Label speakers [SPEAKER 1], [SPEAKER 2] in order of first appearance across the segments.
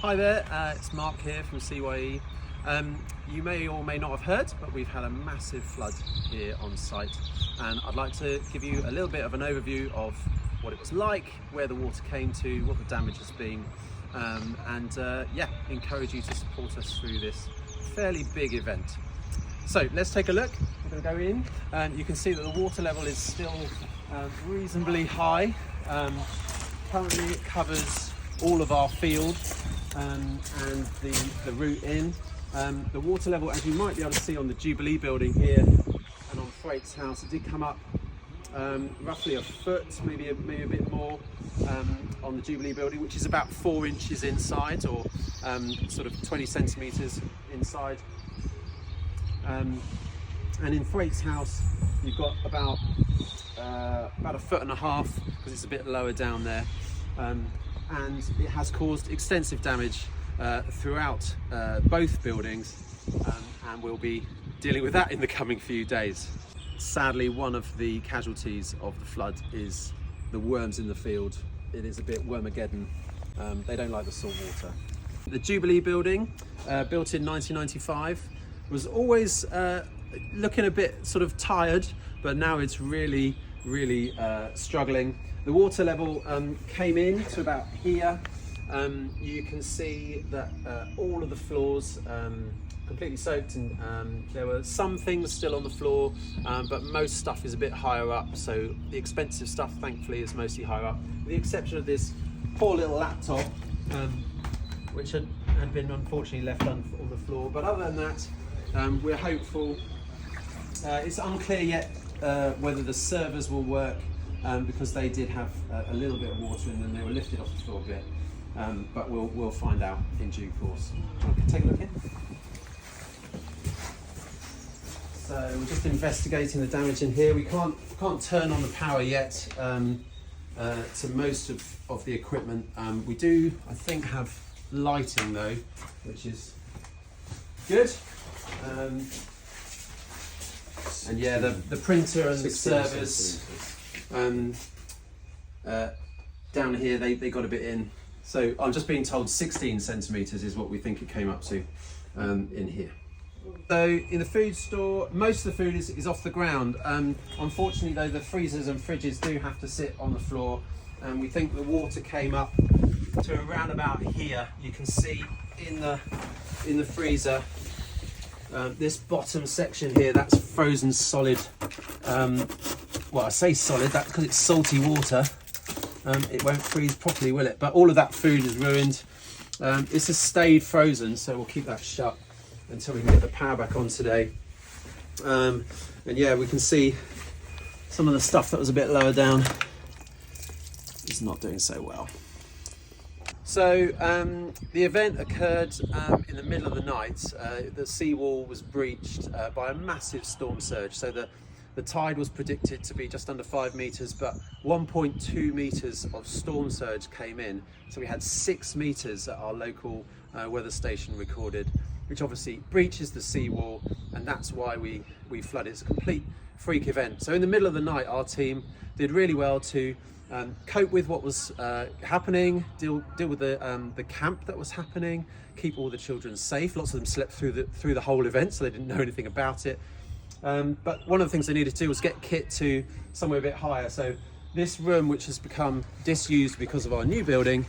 [SPEAKER 1] Hi there, it's Mark here from CYE. You may or may not have heard, but we've had a massive flood here on site, and I'd like to give you a little bit of an overview of what it was like, where the water came to, what the damage has been, and encourage you to support us through this fairly big event. So let's take a look. We're going to go in, and you can see that the water level is still reasonably high. Currently it covers all of our field and the route in. The water level, as you might be able to see on the Jubilee Building here and on Freight's house, it did come up roughly a foot, maybe a bit more on the Jubilee Building, which is about 4 inches inside, or sort of 20 centimetres inside. And in Freight's house, you've got about a foot and a half, because it's a bit lower down there. And it has caused extensive damage throughout both buildings, and we'll be dealing with that in the coming few days. Sadly, one of the casualties of the flood is the worms in the field. It is a bit wormageddon. They don't like the salt water. The Jubilee Building, built in 1995, was always looking a bit sort of tired, but now it's really struggling. The water level came in to about here. You can see that all of the floors completely soaked, and there were some things still on the floor, but most stuff is a bit higher up, so the expensive stuff thankfully is mostly higher up, with the exception of this poor little laptop, which had been unfortunately left on the floor. But other than that, we're hopeful. It's unclear yet whether the servers will work, because they did have a little bit of water in them. They were lifted off the floor a bit, but we'll find out in due course. Okay, take a look in. So we're just investigating the damage in here. We can't turn on the power yet to most of the equipment. We do, I think, have lighting though, which is good. And yeah, the printer and the servers down here, they got a bit in. So I'm just being told 16 centimetres is what we think it came up to in here. So in the food store, most of the food is off the ground. Unfortunately though, the freezers and fridges do have to sit on the floor, and we think the water came up to around about here. You can see in the freezer, this bottom section here, that's frozen solid. Well, I say solid, that's because it's salty water. It won't freeze properly, will it? But all of that food is ruined. This has stayed frozen, so we'll keep that shut until we can get the power back on today. And yeah, we can see some of the stuff that was a bit lower down is not doing so well. So the event occurred in the middle of the night. The seawall was breached by a massive storm surge. So the tide was predicted to be just under 5 metres, but 1.2 metres of storm surge came in. So we had 6 metres that our local weather station recorded, which obviously breaches the seawall, and that's why we flooded. It's a complete freak event. So in the middle of the night, our team did really well to cope with what was happening, deal with the camp that was happening, keep all the children safe. Lots of them slept through the whole event, so they didn't know anything about it. But one of the things they needed to do was get kit to somewhere a bit higher. So this room, which has become disused because of our new building,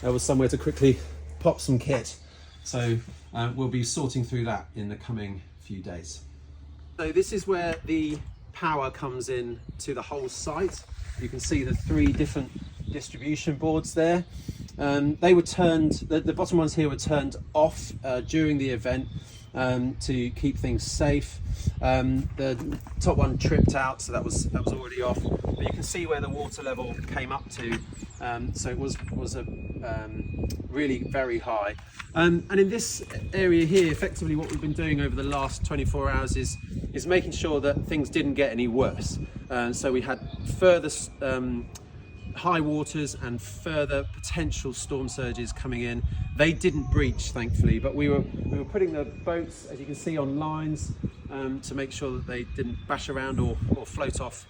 [SPEAKER 1] was somewhere to quickly pop some kit. So we'll be sorting through that in the coming few days. So this is where the power comes in to the whole site. You can see the 3 different distribution boards there. They were turned, the bottom ones here were turned off during the event to keep things safe. The top one tripped out, so that was already off. But you can see where the water level came up to. So it was really very high. And in this area here, effectively what we've been doing over the last 24 hours is making sure that things didn't get any worse. So we had further high waters and further potential storm surges coming in. They didn't breach, thankfully, but we were putting the boats, as you can see, on lines to make sure that they didn't bash around or float off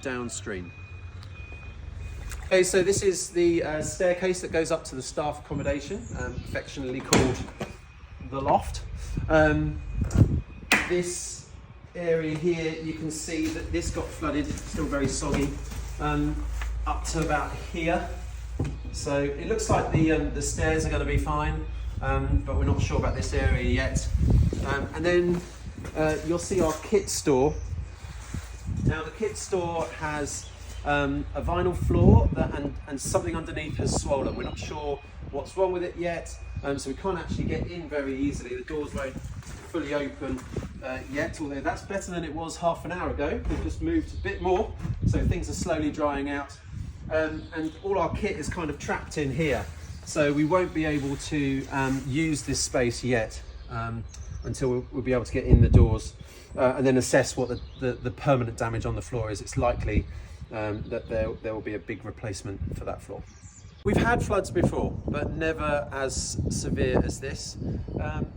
[SPEAKER 1] downstream. Okay, so this is the staircase that goes up to the staff accommodation, affectionately called the loft. This area here, you can see that this got flooded, still very soggy, up to about here. So it looks like the stairs are going to be fine, but we're not sure about this area yet. And then you'll see our kit store. Now the kit store has a vinyl floor and something underneath has swollen. We're not sure what's wrong with it yet, so we can't actually get in very easily. The doors won't fully open yet, although that's better than it was half an hour ago. We've just moved a bit more, so things are slowly drying out. And all our kit is kind of trapped in here, so we won't be able to use this space yet until we'll be able to get in the doors and then assess what the permanent damage on the floor is. It's likely that there will be a big replacement for that floor. We've had floods before, but never as severe as this.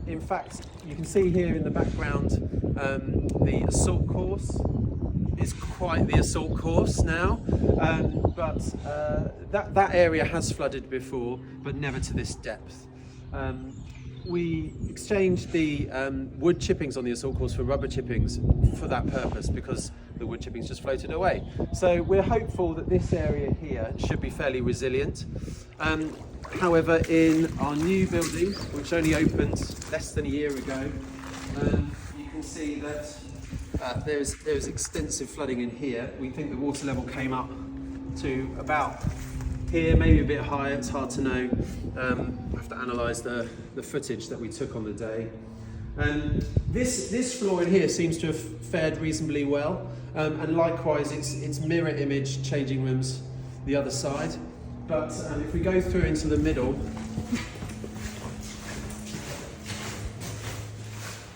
[SPEAKER 1] In fact, you can see here in the background the assault course is quite the assault course now, but that area has flooded before, but never to this depth. We exchanged the wood chippings on the assault course for rubber chippings for that purpose, because the wood chippings just floated away. So we're hopeful that this area here should be fairly resilient. However, in our new building, which only opened less than a year ago, you can see that there's extensive flooding in here. We think the water level came up to about here, maybe a bit higher, it's hard to know. I have to analyse the footage that we took on the day. This floor in here seems to have fared reasonably well, and likewise it's mirror image changing rooms the other side. But if we go through into the middle,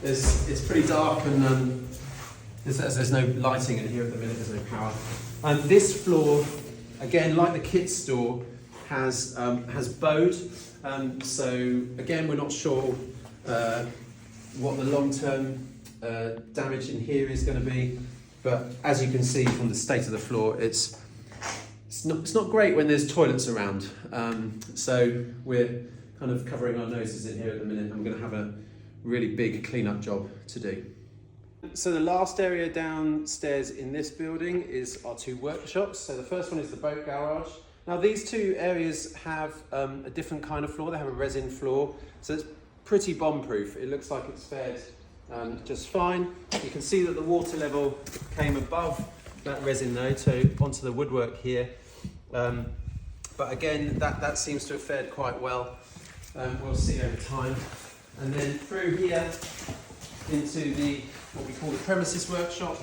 [SPEAKER 1] it's pretty dark, and there's no lighting in here at the minute, there's no power. This floor, again, like the kit store, has bowed. So again, we're not sure what the long-term damage in here is going to be, but as you can see from the state of the floor, it's not great when there's toilets around. So we're kind of covering our noses in here at the minute. I'm going to have a really big clean-up job to do. So the last area downstairs in this building is our two workshops. So the first one is the boat garage. Now these two areas have a different kind of floor. They have a resin floor, so it's pretty bomb-proof. It looks like it's fared just fine. You can see that the water level came above that resin though, so onto the woodwork here. But again, that seems to have fared quite well. We'll see over time. And then through here into what we call the premises workshop.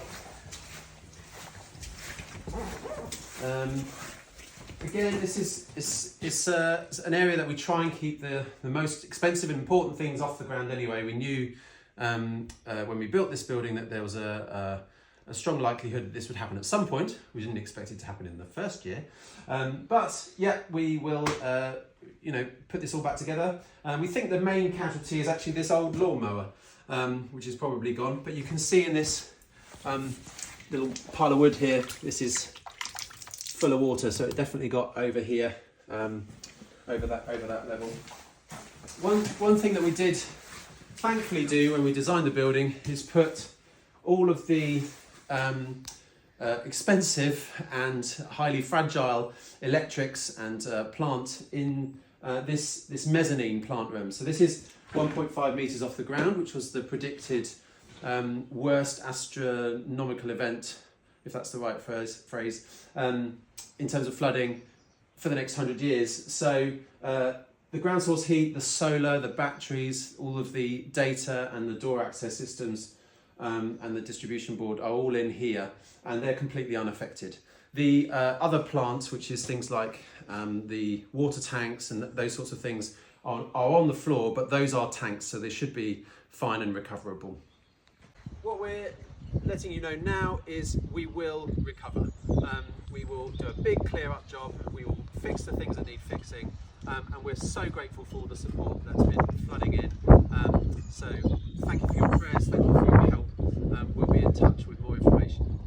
[SPEAKER 1] Again, this is an area that we try and keep the most expensive and important things off the ground anyway. We knew when we built this building that there was a strong likelihood that this would happen at some point. We didn't expect it to happen in the first year. But yeah, we will put this all back together. We think the main casualty is actually this old lawnmower, which is probably gone. But you can see in this little pile of wood here, this is full of water, so it definitely got over here, over that level. One thing that we did thankfully do when we designed the building is put all of the expensive and highly fragile electrics and plant in this mezzanine plant room. So this is 1.5 metres off the ground, which was the predicted worst astronomical event, if that's the right phrase, in terms of flooding for the next 100 years. So the ground source heat, the solar, the batteries, all of the data and the door access systems and the distribution board are all in here, and they're completely unaffected. The other plants, which is things like the water tanks and those sorts of things, are on the floor, but those are tanks, so they should be fine and recoverable. What we're letting you know now is we will recover. We will do a big clear up job, we will fix the things that need fixing, and we're so grateful for all the support that's been flooding in. So thank you for your prayers, thank you for your help. We'll be in touch with more information.